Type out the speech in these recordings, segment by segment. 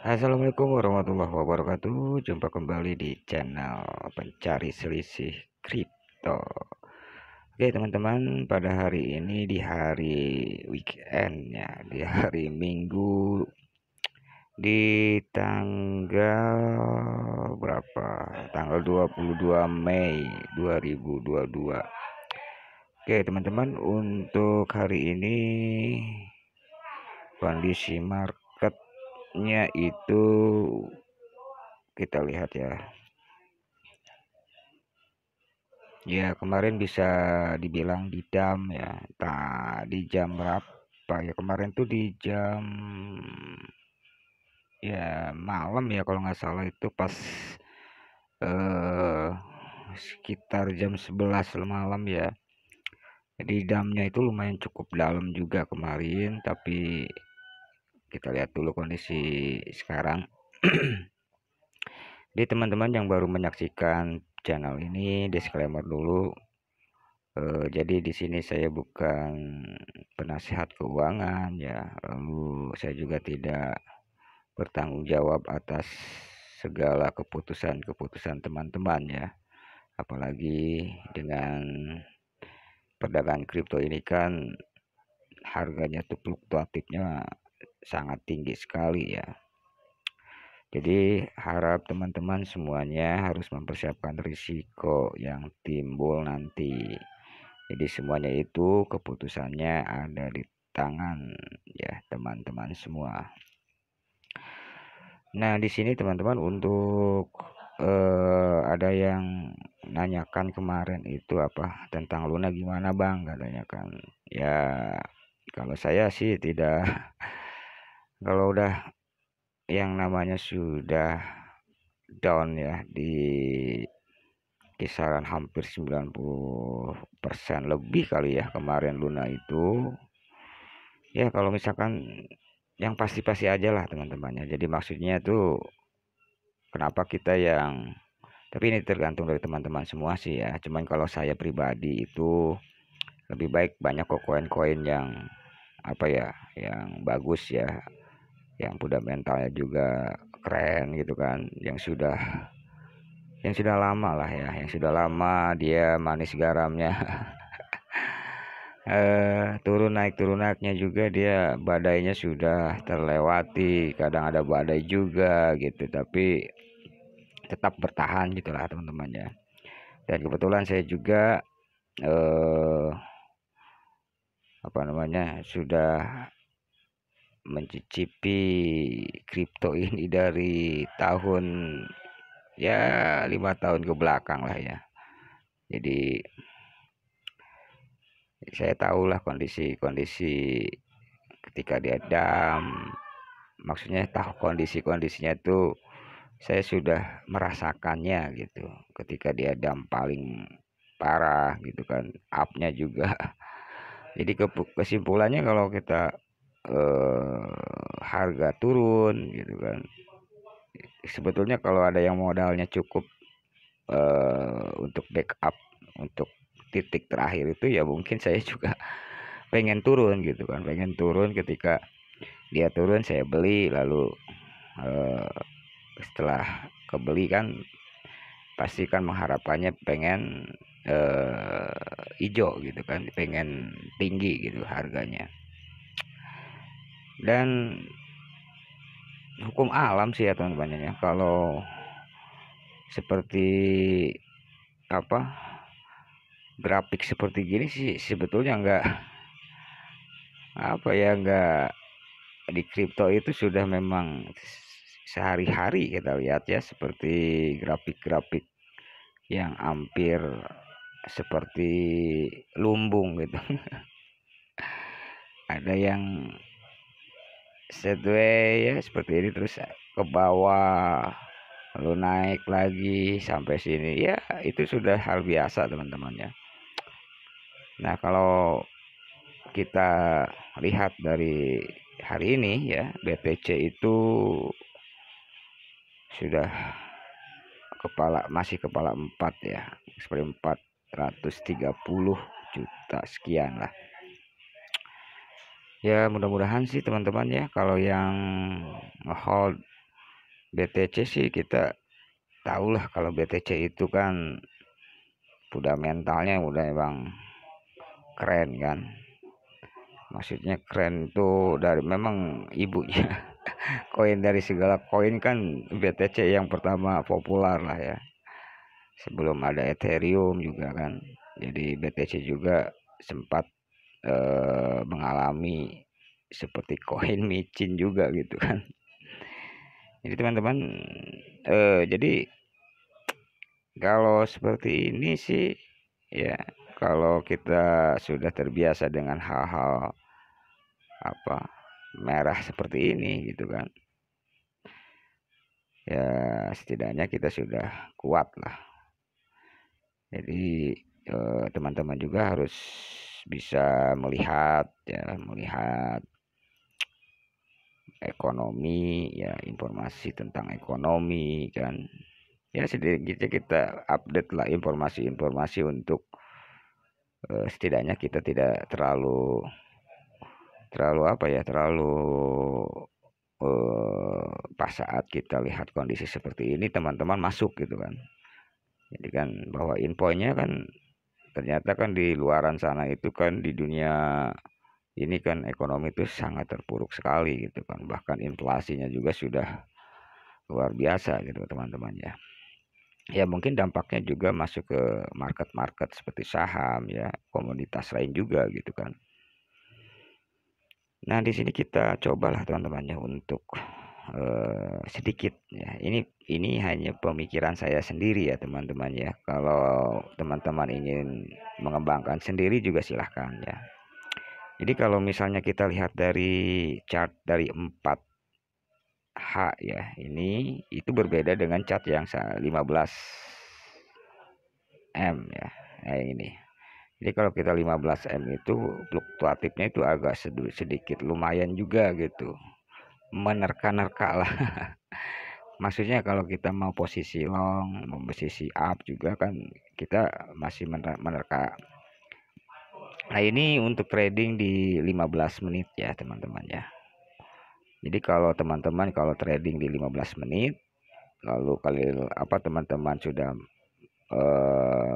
Assalamualaikum warahmatullahi wabarakatuh. Jumpa kembali di channel pencari selisih kripto. Oke teman-teman, pada hari ini di hari weekend ya, di hari Minggu, di tanggal berapa? Tanggal 22 Mei 2022. Oke teman-teman, untuk hari ini kondisi marketnya itu kita lihat ya. Ya kemarin bisa dibilang di dam ya. Di jam berapa ya kemarin tuh di jam ya malam ya kalau nggak salah itu pas eh sekitar jam 11 malam ya. Jadi damnya itu lumayan cukup dalam juga kemarin, tapi kita lihat dulu kondisi sekarang. Jadi teman-teman yang baru menyaksikan channel ini, disclaimer dulu. Jadi di sini saya bukan penasihat keuangan ya, lalu saya juga tidak bertanggung jawab atas segala keputusan-keputusan teman-teman ya. Apalagi dengan perdagangan kripto ini kan harganya tuh fluktuatifnya sangat tinggi sekali ya. Jadi harap teman-teman semuanya harus mempersiapkan risiko yang timbul nanti. Jadi semuanya itu keputusannya ada di tangan ya teman-teman semua. Nah di sini teman-teman untuk ada yang nanyakan kemarin itu apa tentang Luna gimana bang katanya kan. Ya kalau saya sih tidak, kalau udah yang namanya sudah down ya di kisaran hampir 90% lebih kali ya kemarin Luna itu. Ya kalau misalkan yang pasti-pasti aja lah teman-temannya. Jadi maksudnya tuh kenapa kita yang, tapi ini tergantung dari teman-teman semua sih ya. Cuman kalau saya pribadi itu lebih baik banyak kok koin-koin yang apa ya, yang bagus ya, yang fundamentalnya juga keren gitu kan, yang sudah lama lah ya, yang sudah lama dia manis garamnya. Turun naiknya juga dia badainya sudah terlewati, kadang ada badai juga gitu, tapi tetap bertahan gitulah teman-teman ya. Dan kebetulan saya juga eh, apa namanya sudah mencicipi kripto ini dari tahun ya 5 tahun ke belakang lah ya. Jadi saya tahulah kondisi-kondisi ketika dia dam, maksudnya tahu kondisi-kondisinya tuh saya sudah merasakannya gitu. Ketika dia dam paling parah gitu kan, upnya juga. Jadi kesimpulannya kalau kita harga turun gitu kan, sebetulnya kalau ada yang modalnya cukup untuk backup untuk titik terakhir itu ya mungkin saya juga pengen turun gitu kan, pengen turun. Ketika dia turun saya beli, lalu eh, setelah kebeli kan pasti kan mengharapkannya pengen hijau gitu kan, pengen tinggi gitu harganya. Dan hukum alam sih ya teman-teman ya, kalau seperti apa grafik seperti gini sih sebetulnya enggak apa ya, enggak, di kripto itu sudah memang sehari-hari kita lihat ya, seperti grafik-grafik yang hampir seperti lumbung gitu. Ada yang sideways ya seperti ini, terus ke bawah lalu naik lagi sampai sini ya, itu sudah hal biasa teman-teman ya. Nah kalau kita lihat dari hari ini ya, BTC itu sudah masih kepala 4 ya, seperti 430 juta sekian lah ya. Mudah-mudahan sih teman-teman ya, kalau yang ngehold BTC sih kita tahulah kalau BTC itu kan fundamentalnya udah emang keren kan. Maksudnya keren itu dari memang ibunya koin dari segala koin kan BTC yang pertama populer lah ya. Sebelum ada Ethereum juga kan. Jadi BTC juga sempat mengalami seperti koin micin juga gitu kan. Jadi teman-teman jadi kalau seperti ini sih ya, kalau kita sudah terbiasa dengan hal-hal apa merah seperti ini gitu kan, ya setidaknya kita sudah kuat lah. Jadi teman-teman juga harus bisa melihat ya, melihat ekonomi ya, informasi tentang ekonomi kan. Ya sedikitnya kita update lah informasi-informasi untuk setidaknya kita tidak terlalu terlalu apa ya, terlalu pas saat kita lihat kondisi seperti ini teman-teman masuk gitu kan. Jadi kan bahwa infonya kan ternyata kan di luaran sana itu kan di dunia ini kan ekonomi itu sangat terpuruk sekali gitu kan. Bahkan inflasinya juga sudah luar biasa gitu teman-teman ya. Ya mungkin dampaknya juga masuk ke market-market seperti saham ya, komoditas lain juga gitu kan. Nah, di sini kita cobalah teman-temannya untuk sedikit ya. Ini hanya pemikiran saya sendiri ya teman-teman ya. Kalau teman-teman ingin mengembangkan sendiri juga silahkan ya. Jadi kalau misalnya kita lihat dari chart dari 4H ya, ini itu berbeda dengan chart yang 15M ya. Nah, ini. Jadi kalau kita 15M itu fluktuatifnya itu agak sedikit lumayan juga gitu. Menerka-nerka lah. Maksudnya kalau kita mau posisi long, mau posisi up juga kan kita masih menerka. Nah, ini untuk trading di 15 menit ya, teman-teman ya. Jadi kalau teman-teman kalau trading di 15 menit lalu kali apa teman-teman sudah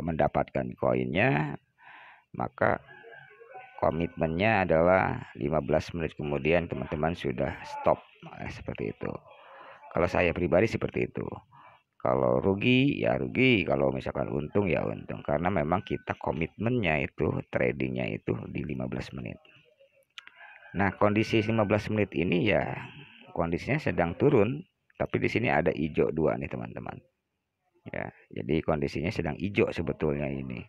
mendapatkan koinnya, maka komitmennya adalah 15 menit kemudian teman-teman sudah stop. Seperti itu. Kalau saya pribadi seperti itu. Kalau rugi ya rugi, kalau misalkan untung ya untung, karena memang kita komitmennya itu tradingnya itu di 15 menit. Nah, kondisi 15 menit ini ya kondisinya sedang turun, tapi di sini ada hijau dua nih teman-teman. Ya, jadi kondisinya sedang hijau sebetulnya ini.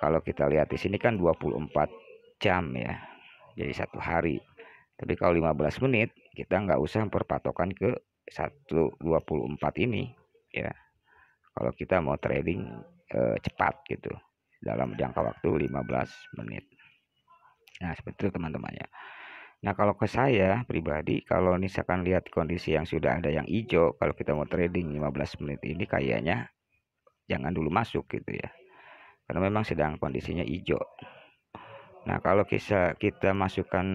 Kalau kita lihat di sini kan 24 jam ya. Jadi satu hari. Tapi kalau 15 menit kita nggak usah berpatokan ke 124 ini ya. Kalau kita mau trading cepat gitu dalam jangka waktu 15 menit. Nah, seperti itu teman-teman ya. Nah, kalau ke saya pribadi kalau misalkan lihat kondisi yang sudah ada yang hijau, kalau kita mau trading 15 menit ini kayaknya jangan dulu masuk gitu ya. Karena memang sedang kondisinya hijau. Nah, kalau kita masukkan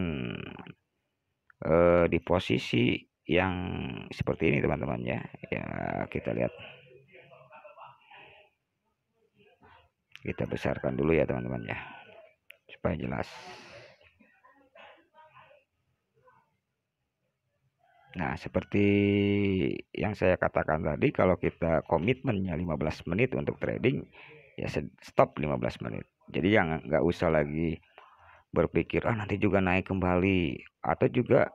di posisi yang seperti ini teman-teman ya. Ya, kita lihat. Kita besarkan dulu ya teman-teman ya. Supaya jelas. Nah, seperti yang saya katakan tadi, kalau kita komitmennya 15 menit untuk trading, ya stop 15 menit. Jadi yang nggak usah lagi berpikir, nanti juga naik kembali. Atau juga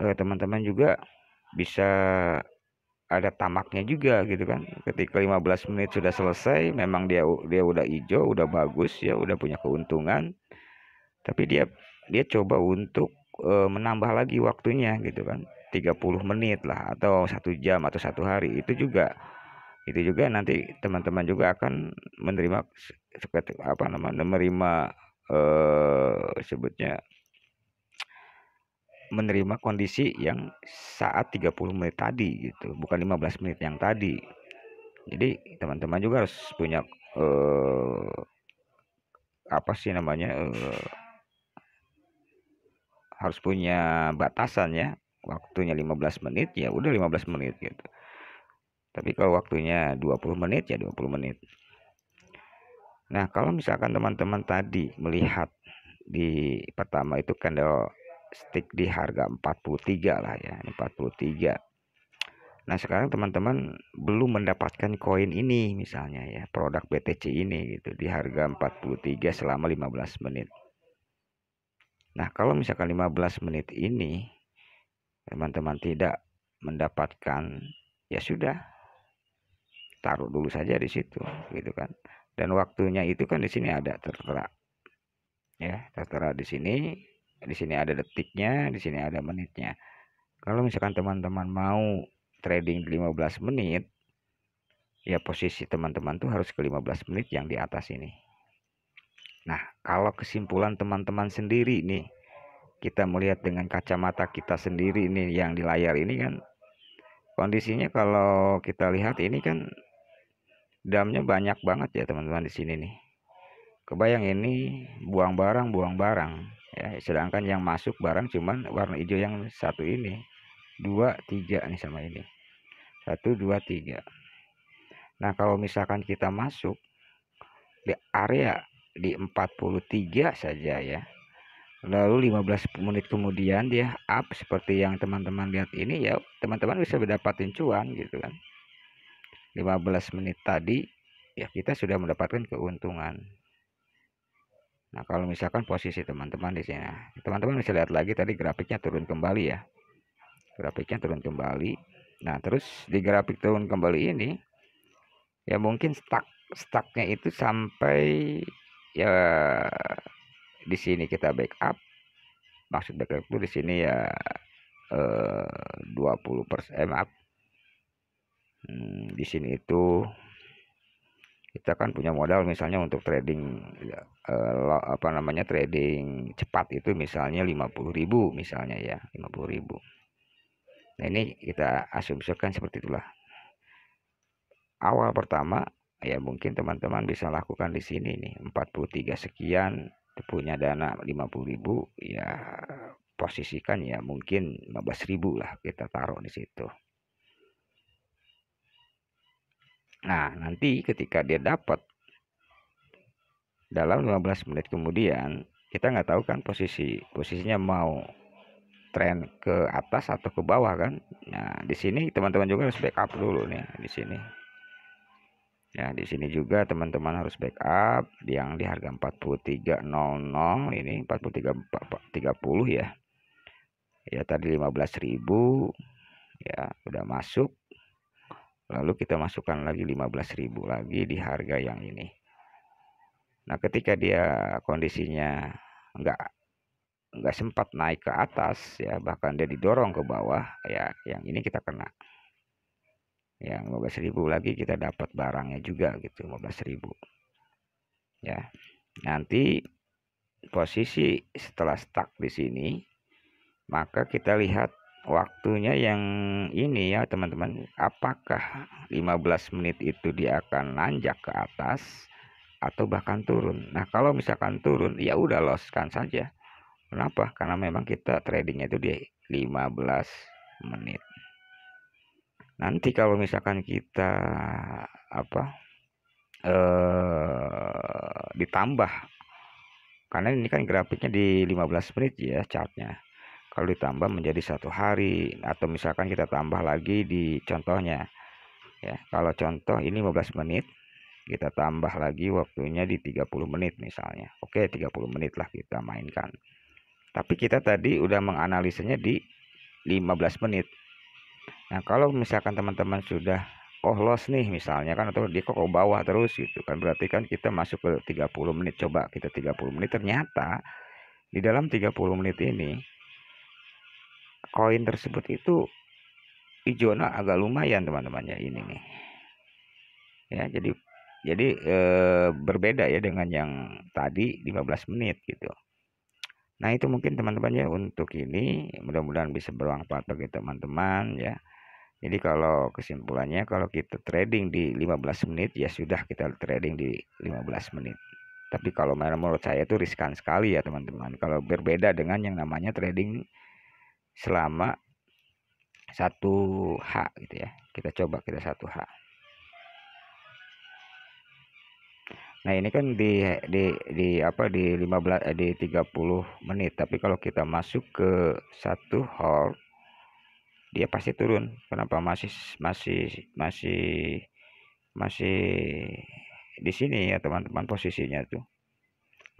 teman-teman juga bisa ada tamaknya juga gitu kan. Ketika 15 menit sudah selesai, memang dia udah hijau, udah bagus ya, udah punya keuntungan. Tapi dia coba untuk menambah lagi waktunya gitu kan, 30 menit lah atau 1 jam atau 1 hari. Itu juga nanti teman-teman juga akan menerima seperti apa namanya, sebutnya menerima kondisi yang saat 30 menit tadi gitu, bukan 15 menit yang tadi. Jadi teman-teman juga harus punya apa sih namanya, harus punya batasan ya. waktunya 15 menit ya udah 15 menit gitu. Tapi kalau waktunya 20 menit ya 20 menit. Nah, kalau misalkan teman-teman tadi melihat di pertama itu candlestick di harga 43 lah ya, 43. Nah, sekarang teman-teman belum mendapatkan koin ini misalnya ya, produk BTC ini gitu di harga 43 selama 15 menit. Nah, kalau misalkan 15 menit ini teman-teman tidak mendapatkan, ya sudah, taruh dulu saja di situ gitu kan. Dan waktunya itu kan di sini ada tertera ya, tertera di sini ada detiknya, di sini ada menitnya. Kalau misalkan teman-teman mau trading di 15 menit, ya posisi teman-teman tuh harus ke 15 menit yang di atas ini. Nah, kalau kesimpulan teman-teman sendiri nih, kita melihat dengan kacamata kita sendiri nih yang di layar ini kan, kondisinya kalau kita lihat ini kan damnya banyak banget ya teman-teman di sini nih. Kebayang ini buang barang ya, sedangkan yang masuk barang cuman warna hijau yang satu ini, 2 3 nih sama ini, 1 2 3. Nah, kalau misalkan kita masuk di area di 43 saja ya, lalu 15 menit kemudian dia up seperti yang teman-teman lihat ini, ya teman-teman bisa mendapatkan cuan gitu kan. 15 menit tadi ya kita sudah mendapatkan keuntungan. Nah, kalau misalkan posisi teman-teman di sini, teman-teman bisa lihat lagi tadi grafiknya turun kembali ya. Grafiknya turun kembali. Nah, terus di grafik turun kembali ini ya mungkin stucknya itu sampai ya di sini kita backup. Maksud backup itu di sini ya 20%, maaf. Di sini itu kita kan punya modal misalnya untuk trading trading cepat itu misalnya 50.000 misalnya ya, 50.000. Nah, ini kita asumsikan seperti itulah. Awal pertama ya mungkin teman-teman bisa lakukan di sini nih 43 sekian, punya dana 50.000 ya, posisikan ya mungkin 15.000 lah kita taruh di situ. Nah, nanti ketika dia dapat dalam 15 menit kemudian, kita nggak tahu kan posisinya mau tren ke atas atau ke bawah kan. Nah, di sini teman-teman juga harus backup dulu nih di sini. Ya, di sini juga teman-teman harus backup yang di harga 43.00 ini, 43.30 ya. Ya tadi 15.000 ya udah masuk. Lalu kita masukkan lagi 15.000 lagi di harga yang ini. Nah, ketika dia kondisinya nggak sempat naik ke atas ya, bahkan dia didorong ke bawah ya, yang ini kita kena. Yang 15.000 lagi kita dapat barangnya juga gitu, 15.000. Ya. Nanti posisi setelah stuck di sini, maka kita lihat waktunya yang ini ya teman-teman, apakah 15 menit itu dia akan nanjak ke atas atau bahkan turun. Nah, kalau misalkan turun ya udah loskan saja. Kenapa? Karena memang kita tradingnya itu di 15 menit. Nanti kalau misalkan kita ditambah, karena ini kan grafiknya di 15 menit ya chartnya. Kalau ditambah menjadi 1 hari atau misalkan kita tambah lagi di contohnya ya, kalau contoh ini 15 menit kita tambah lagi waktunya di 30 menit misalnya. Oke, 30 menit lah kita mainkan. Tapi kita tadi udah menganalisanya di 15 menit. Nah, kalau misalkan teman-teman sudah loss nih misalnya kan, atau dia kok ke bawah terus gitu kan, berarti kan kita masuk ke 30 menit. Coba kita 30 menit, ternyata di dalam 30 menit ini koin tersebut itu hijaunya agak lumayan teman-teman ya, ini nih ya. Jadi berbeda ya dengan yang tadi 15 menit gitu. Nah, itu mungkin teman-teman ya untuk ini, mudah-mudahan bisa bermanfaat bagi teman-teman ya. Jadi kalau kesimpulannya, kalau kita trading di 15 menit ya sudah kita trading di 15 menit. Tapi kalau menurut saya itu riskan sekali ya teman-teman, kalau berbeda dengan yang namanya trading selama 1H gitu ya. Kita coba kita 1H. Nah, ini kan di apa di 15 di 30 menit. Tapi kalau kita masuk ke 1 hour dia pasti turun. Kenapa masih masih masih masih di sini ya teman-teman posisinya tuh.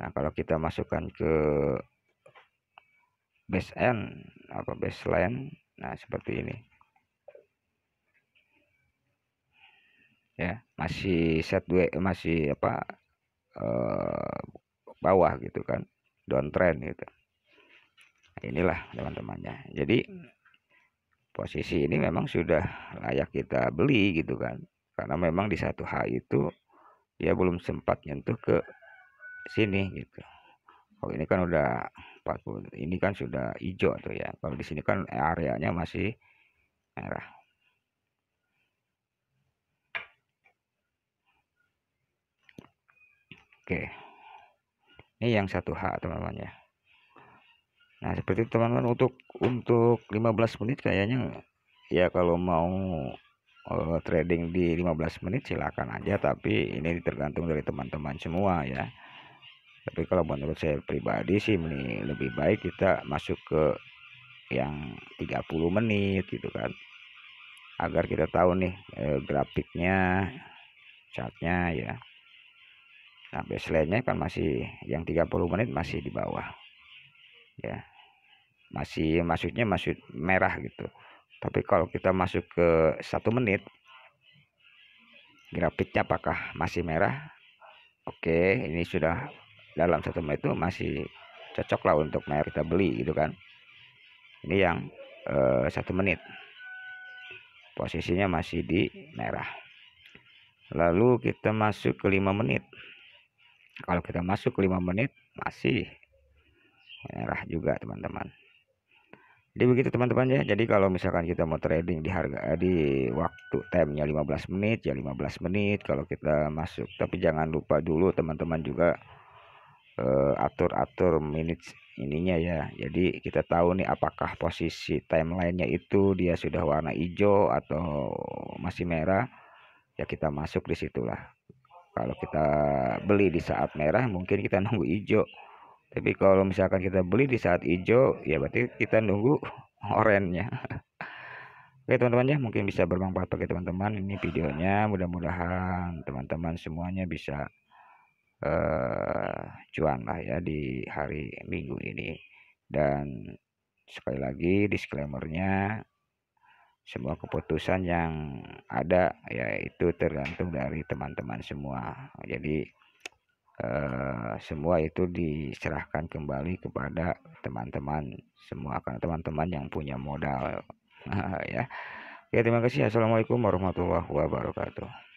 Nah, kalau kita masukkan ke base end apa baseline, nah seperti ini ya, masih set masih apa bawah gitu kan, downtrend gitu. Nah, inilah teman-temannya. Jadi posisi ini memang sudah layak kita beli gitu kan, karena memang di 1H itu ya belum sempat nyentuh ke sini gitu. Oh, ini kan udah 40, ini kan sudah hijau tuh ya. Kalau di sini kan areanya masih merah. Oke, ini yang 1H teman-teman ya. Nah, seperti itu teman-teman, untuk 15 menit kayaknya ya kalau mau trading di 15 menit silakan aja, tapi ini tergantung dari teman-teman semua ya. Tapi kalau menurut saya pribadi sih lebih baik kita masuk ke yang 30 menit gitu kan, agar kita tahu nih grafiknya, chartnya ya. Nah, baseline-nya kan masih yang 30 menit masih di bawah ya, masih maksudnya masih merah gitu. Tapi kalau kita masuk ke 1 menit, grafiknya apakah masih merah? Oke, ini sudah dalam 1 menit itu masih cocok lah untuk kita beli gitu kan. Ini yang 1 menit posisinya masih di merah. Lalu kita masuk ke 5 menit. Kalau kita masuk ke 5 menit masih merah juga teman-teman. Jadi begitu teman-teman ya. Jadi kalau misalkan kita mau trading di harga di waktu time-nya 15 menit ya 15 menit kalau kita masuk. Tapi jangan lupa dulu teman-teman juga atur-atur minutes ininya ya. Jadi kita tahu nih apakah posisi timeline-nya itu dia sudah warna hijau atau masih merah. Ya kita masuk di situlah. Kalau kita beli di saat merah mungkin kita nunggu hijau. Tapi kalau misalkan kita beli di saat hijau ya berarti kita nunggu oranye. Oke teman-teman ya, mungkin bisa bermanfaat bagi teman-teman ini videonya. Mudah-mudahan teman-teman semuanya bisa cuan lah ya di hari Minggu ini. Dan sekali lagi disclaimernya, semua keputusan yang ada yaitu tergantung dari teman-teman semua. Jadi semua itu diserahkan kembali kepada teman-teman semua, karena teman-teman yang punya modal. Ya. Oke, terima kasih. Assalamualaikum warahmatullahi wabarakatuh.